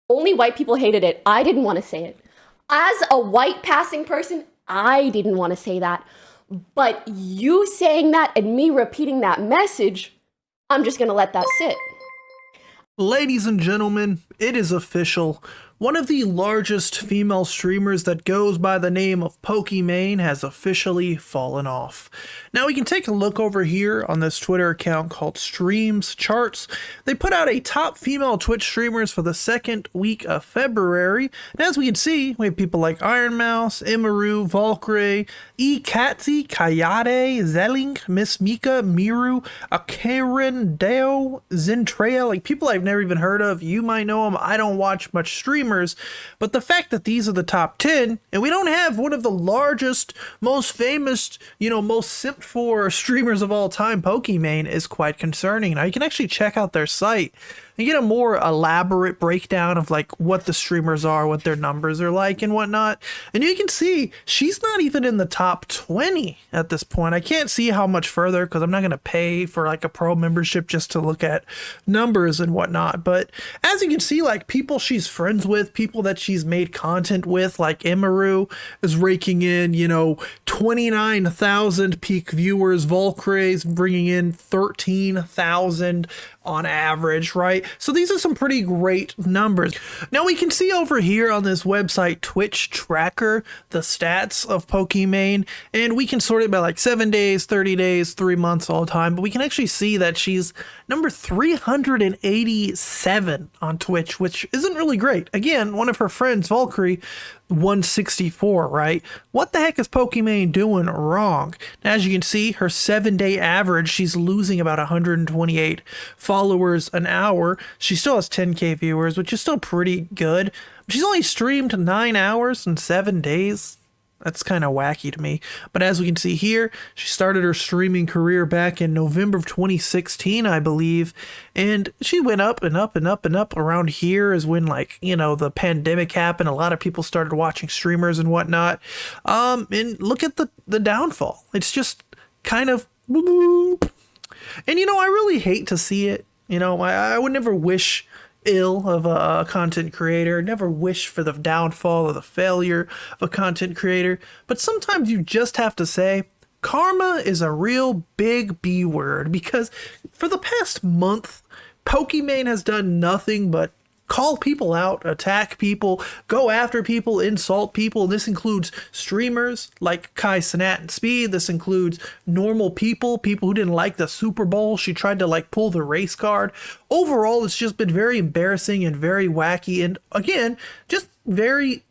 Only white people hated it. I didn't want to say it. As a white passing person, I didn't want to say that. But you saying that and me repeating that message, I'm just going to let that sit. Ladies and gentlemen, it is official. One of the largest female streamers that goes by the name of Pokimane has officially fallen off. Now we can take a look over here on this Twitter account called Streams Charts. They put out a top female Twitch streamers for the second week of February. And as we can see, we have people like Iron Mouse, Imaru, valkyrae, Katzi, Kayade, Zelling, Miss Mika, Miru, Akaren, Deo, Zentrea, like people I've never even heard of. You might know them. I don't watch much streamers, but the fact that these are the top 10 and we don't have one of the largest, most famous, most simped for streamers of all time, Pokimane, is quite concerning. Now you can actually check out their site and get a more elaborate breakdown of like what the streamers are, what their numbers are like and whatnot. And you can see she's not even in the top 20 at this point. I can't see how much further because I'm not going to pay for like a pro membership just to look at numbers and whatnot. But as you can see, like people she's friends with, people that she's made content with, like Imaru is raking in, 29,000 peak viewers. valkyrae's bringing in 13,000 on average, right? So these are some pretty great numbers. Now we can see over here on this website Twitch Tracker the stats of Pokimane, and we can sort it by like 7 days, 30 days, 3 months, all the time. But we can actually see that she's number 387 on Twitch, which isn't really great. Again, one of her friends, valkyrae, 164, right? What the heck is Pokimane doing wrong? Now, as you can see, her 7-day average, she's losing about 128 followers an hour. She still has 10k viewers, which is still pretty good. She's only streamed 9 hours in 7 days. That's kind of wacky to me. But as we can see here, she started her streaming career back in November of 2016, I believe. And she went up and up and up and up. Around here is when, like, the pandemic happened. A lot of people started watching streamers and whatnot. And look at the downfall. It's just kind of boop. And, I really hate to see it. I would never wish ill of a content creator, never wish for the downfall or the failure of a content creator, but sometimes you just have to say karma is a real big B word, because for the past month Pokimane has done nothing but call people out, attack people, go after people, insult people. And this includes streamers like Kai Cenat and Speed. This includes normal people who didn't like the Super Bowl. She tried to like pull the race card. Overall, it's just been very embarrassing and very wacky. And again, just very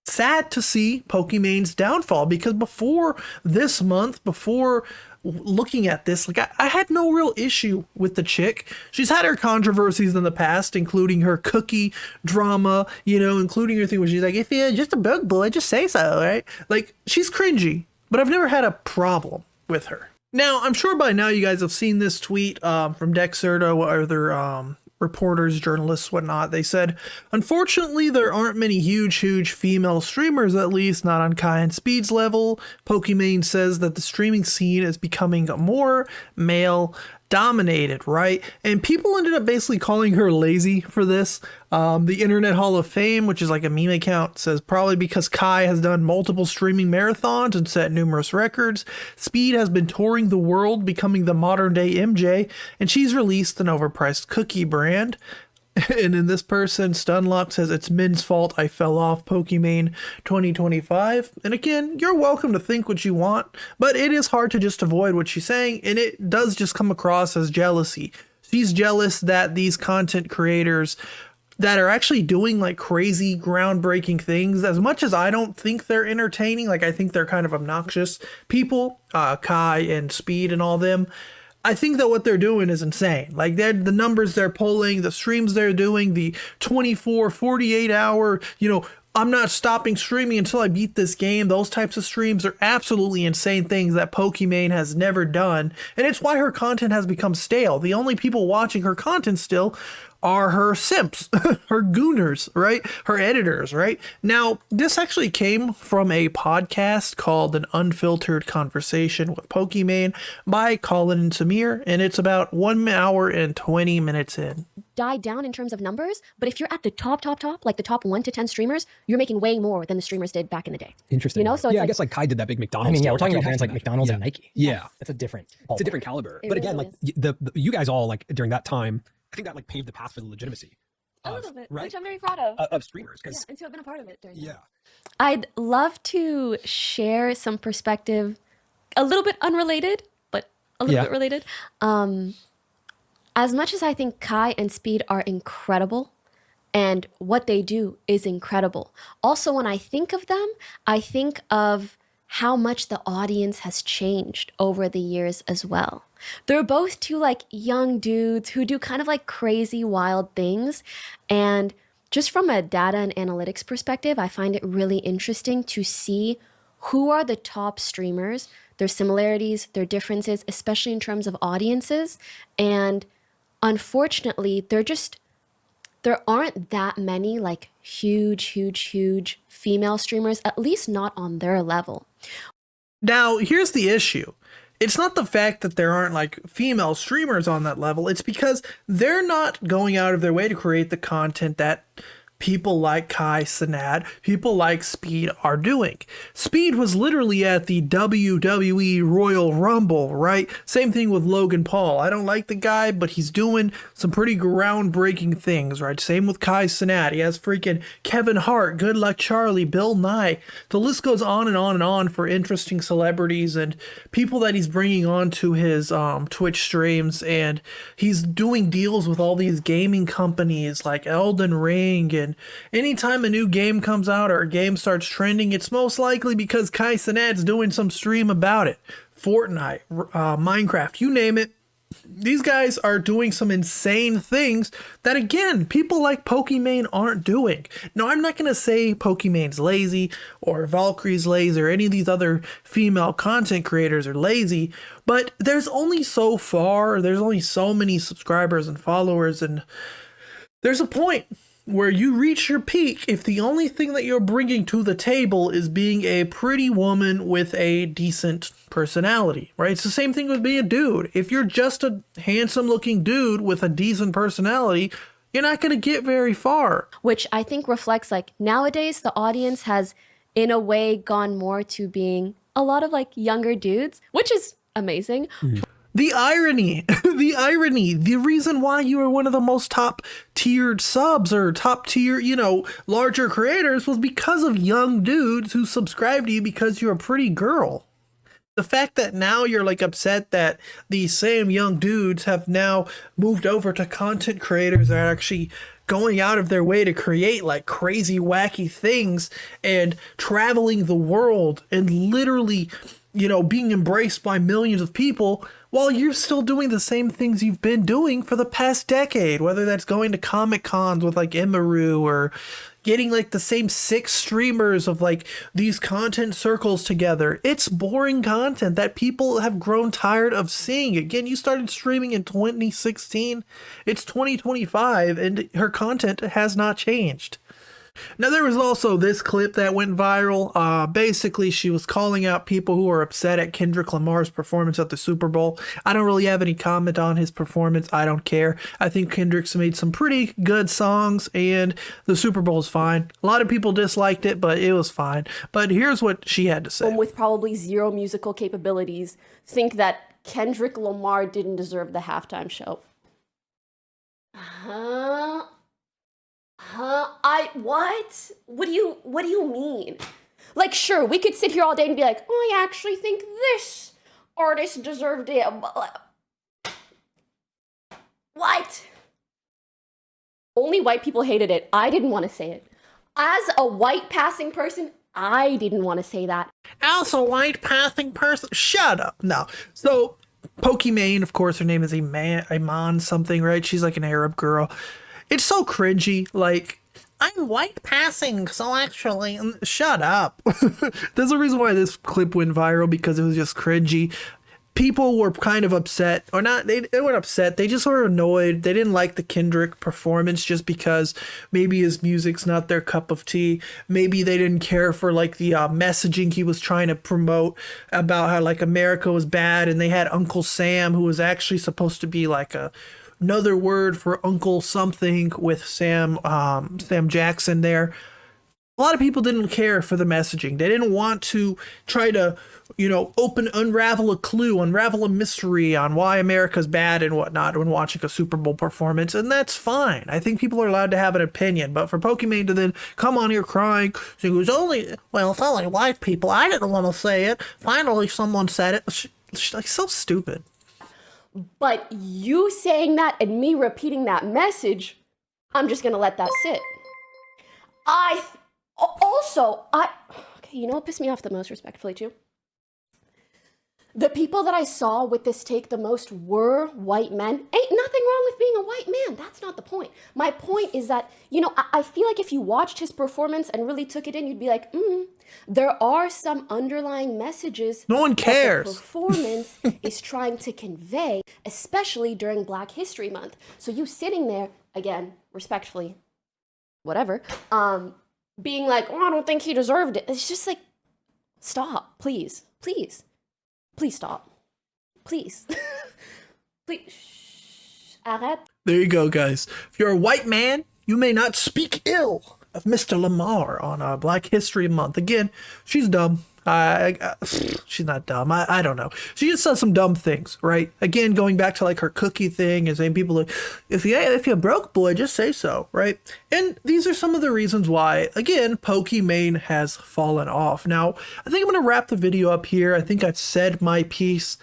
sad to see Pokimane's downfall, because before this month, before looking at this, like I had no real issue with the chick. She's had her controversies in the past, including her cookie drama, including her thing where she's like, if you're just a bug boy, just say so, right? Like, she's cringy, but I've never had a problem with her. Now, I'm sure by now you guys have seen this tweet from Dexerto or other reporters, journalists, whatnot. They said, unfortunately, there aren't many huge female streamers, at least not on Kai and Speed's level. Pokimane says that the streaming scene is becoming more male dominated, right? And people ended up basically calling her lazy for this. The Internet Hall of Fame, which is like a meme account, says probably because Kai has done multiple streaming marathons and set numerous records. Speed has been touring the world, becoming the modern day MJ, and she's released an overpriced cookie brand. And then this person, Stunlock, says it's men's fault I fell off Pokimane 2025. And again, you're welcome to think what you want, but it is hard to just avoid what she's saying, and it does just come across as jealousy. She's jealous that these content creators that are actually doing like crazy groundbreaking things, as much as I don't think they're entertaining, like I think they're kind of obnoxious people, Kai and Speed and all them, I think that what they're doing is insane. Like the numbers they're pulling, the streams they're doing, the 24, 48 hour, I'm not stopping streaming until I beat this game. Those types of streams are absolutely insane things that Pokimane has never done. And it's why her content has become stale. The only people watching her content still are her simps, her gooners, right? Her editors, right? Now, this actually came from a podcast called An Unfiltered Conversation with Pokimane by Colin and Samir, and it's about 1 hour and 20 minutes in. died down in terms of numbers, but if you're at the top, like the top 1 to 10 streamers, you're making way more than the streamers did back in the day. Interesting. You know, so it's yeah, I like, guess like Kai did that big McDonald's. I mean, yeah, deal. we're talking Like, about you'd brands have like to- McDonald's yeah. and Nike. Yeah. That's a different It's a different caliber. It But again, really like the you guys all like during that time, I think that like paved the path for the legitimacy a little bit, right? which I'm very proud of. Of streamers. Because And to have been a part of it during yeah. I'd love to share some perspective, a little bit unrelated, but a little bit related. As much as I think Kai and Speed are incredible, and what they do is incredible. Also, when I think of them, I think of how much the audience has changed over the years as well. They're both two like young dudes who do kind of like crazy, wild things. And just from a data and analytics perspective, I find it really interesting to see who are the top streamers, their similarities, their differences, especially in terms of audiences. And unfortunately, there aren't that many like huge female streamers, at least not on their level. Now, here's the issue. It's not the fact that there aren't like female streamers on that level. It's because they're not going out of their way to create the content that people like Kai Cenat, people like Speed are doing. Speed was literally at the WWE Royal Rumble, right? Same thing with Logan Paul. I don't like the guy, but he's doing some pretty groundbreaking things, right? Same with Kai Cenat. He has freaking Kevin Hart, Good Luck Charlie, Bill Nye. The list goes on and on and on for interesting celebrities and people that he's bringing on to his Twitch streams. And he's doing deals with all these gaming companies like Elden Ring. And anytime a new game comes out or a game starts trending, it's most likely because Kai Cenat's doing some stream about it. Fortnite, Minecraft, you name it. These guys are doing some insane things that, again, people like Pokimane aren't doing. Now, I'm not going to say Pokimane's lazy or valkyrae's lazy or any of these other female content creators are lazy, but there's only so far, there's only so many subscribers and followers, and there's a point where you reach your peak if the only thing that you're bringing to the table is being a pretty woman with a decent personality, right? It's the same thing with being a dude. If you're just a handsome looking dude with a decent personality, you're not going to get very far. Which I think reflects like nowadays the audience has in a way gone more to being a lot of like younger dudes, which is amazing. The irony, the reason why you are one of the most top tiered subs or top tier, larger creators was because of young dudes who subscribe to you because you're a pretty girl. The fact that now you're like upset that these same young dudes have now moved over to content creators that are actually going out of their way to create like crazy, wacky things and traveling the world and literally, being embraced by millions of people while you're still doing the same things you've been doing for the past decade, whether that's going to Comic Cons with like Imaru or getting like the same 6 streamers of like these content circles together. It's boring content that people have grown tired of seeing. Again, you started streaming in 2016. It's 2025 and her content has not changed. Now, there was also this clip that went viral. Basically, she was calling out people who are upset at Kendrick Lamar's performance at the Super Bowl. I don't really have any comment on his performance. I don't care. I think Kendrick's made some pretty good songs, and the Super Bowl is fine. A lot of people disliked it, but it was fine. But here's what she had to say. With probably zero musical capabilities, think that Kendrick Lamar didn't deserve the halftime show. What? What do you mean? Like, sure, we could sit here all day and be like, oh, I actually think this artist deserved it. What? Only white people hated it. I didn't want to say it. As a white passing person, I didn't want to say that. As a white passing person, shut up. No. So, Pokimane, of course, her name is Iman something, right? She's like an Arab girl. It's so cringy, like, I'm white passing, so actually, shut up. There's a reason why this clip went viral, because it was just cringy. People were kind of upset, or not, they weren't upset, they just were annoyed. They didn't like the Kendrick performance just because maybe his music's not their cup of tea. Maybe they didn't care for like the messaging he was trying to promote about how like America was bad, and they had Uncle Sam, who was actually supposed to be like a another word for Uncle something with Sam Jackson there. A lot of people didn't care for the messaging. They didn't want to try to, unravel a clue, unravel a mystery on why America's bad and whatnot when watching a Super Bowl performance, and that's fine. I think people are allowed to have an opinion, but for Pokimane to then come on here crying, saying it's only white people, I didn't want to say it, finally someone said it, she's like so stupid. But you saying that and me repeating that message, I'm just gonna let that sit. Okay, you know what pissed me off the most, respectfully, too? The people that I saw with this take the most were white men. Ain't nothing wrong with being a white man. That's not the point. My point is that, I feel like if you watched his performance and really took it in, you'd be like, there are some underlying messages. No one cares. That the performance is trying to convey, especially during Black History Month. So you sitting there, again, respectfully, whatever, being like, oh, I don't think he deserved it. It's just like, stop, please, please, please stop, please, please, shh, arrête. There you go, guys. If you're a white man, you may not speak ill of Mr. Lamar on Black History Month. Again, she's dumb. She's not dumb. I don't know. She just says some dumb things, right? Again, going back to like her cookie thing and saying people like, if you're broke, boy, just say so, right? And these are some of the reasons why, again, Pokimane has fallen off. Now, I think I'm going to wrap the video up here. I think I've said my piece.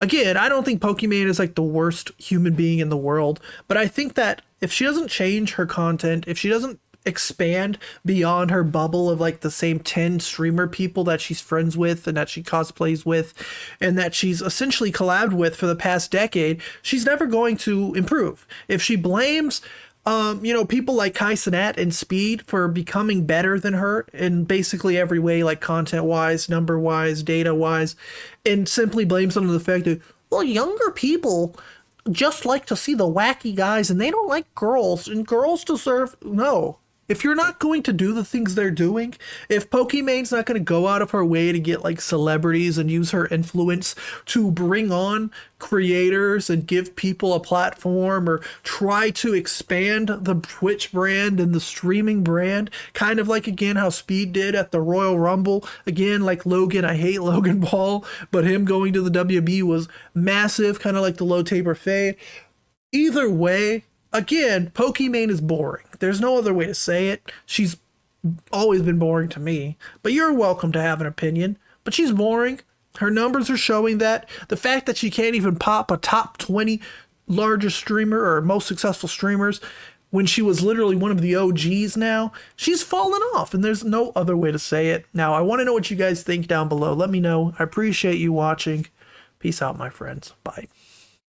Again, I don't think Pokimane is like the worst human being in the world, but I think that if she doesn't change her content, if she doesn't expand beyond her bubble of like the same 10 streamer people that she's friends with and that she cosplays with and that she's essentially collabed with for the past decade, she's never going to improve. If she blames people like Kai Cenat and Speed for becoming better than her in basically every way, like content wise, number wise, data wise, and simply blames them on the fact that, well, younger people just like to see the wacky guys and they don't like girls and girls deserve, no. If you're not going to do the things they're doing, if Pokimane's not going to go out of her way to get like celebrities and use her influence to bring on creators and give people a platform or try to expand the Twitch brand and the streaming brand, kind of like, again, how Speed did at the Royal Rumble. Again, like Logan, I hate Logan Paul, but him going to the WB was massive, kind of like the low taper fade. Either way, again, Pokimane is boring. There's no other way to say it. She's always been boring to me, but you're welcome to have an opinion. But she's boring. Her numbers are showing that. The fact that she can't even pop a top 20 largest streamer or most successful streamers when she was literally one of the OGs now, she's fallen off, and there's no other way to say it. Now, I want to know what you guys think down below. Let me know. I appreciate you watching. Peace out, my friends. Bye.